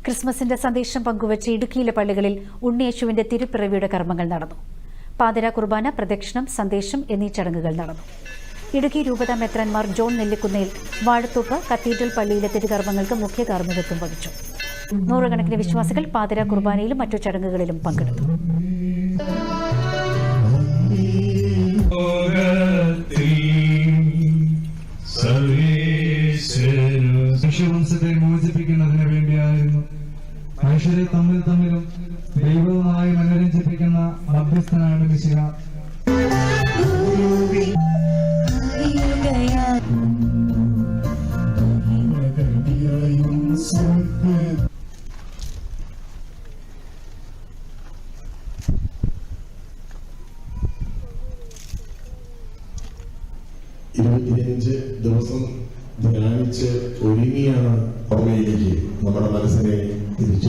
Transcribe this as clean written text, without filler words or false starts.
ക്രിസ്മസിന്റെ സന്ദേശം പങ്കുവച്ച് ഇടുക്കിയിലെ പള്ളികളിൽ ഉണ്ണിയേശുവിന്റെ തിരുപ്പിറവിയുടെ കർമ്മങ്ങൾ നടന്നു. പാതിര കുർബാന, പ്രദക്ഷിണം, സന്ദേശം എന്നീ ചടങ്ങുകൾ നടന്നു. ഇടുക്കി രൂപതാ മെത്രാൻമാർ ജോൺ നെല്ലിക്കുന്നേൽ വാഴത്തോപ്പ് കത്തീഡ്രൽ പള്ളിയിലെ തിരുകർമ്മങ്ങൾക്ക് മുഖ്യ കാർമ്മികത്വം വഹിച്ചു. നൂറുകണക്കിന് വിശ്വാസികൾ പാതിര കുർബാനയിലും മറ്റു ചടങ്ങുകളിലും പങ്കെടുത്തു. മനുഷ്യവംശത്തെ മോചിപ്പിക്കുന്നതിന് വേണ്ടിയായിരുന്നു. മനുഷ്യരെ തമ്മിലും ദൈവവുമായി മനോരഞ്ജിപ്പിക്കുന്ന മധ്യസ്ഥനാണ് മിശിഹ. ദിവസം ധ്യാനിച്ച് ഒരുങ്ങിയാണ് ഓർമ്മയിലേക്ക് നമ്മുടെ മനസ്സിനെ തിരിച്ചു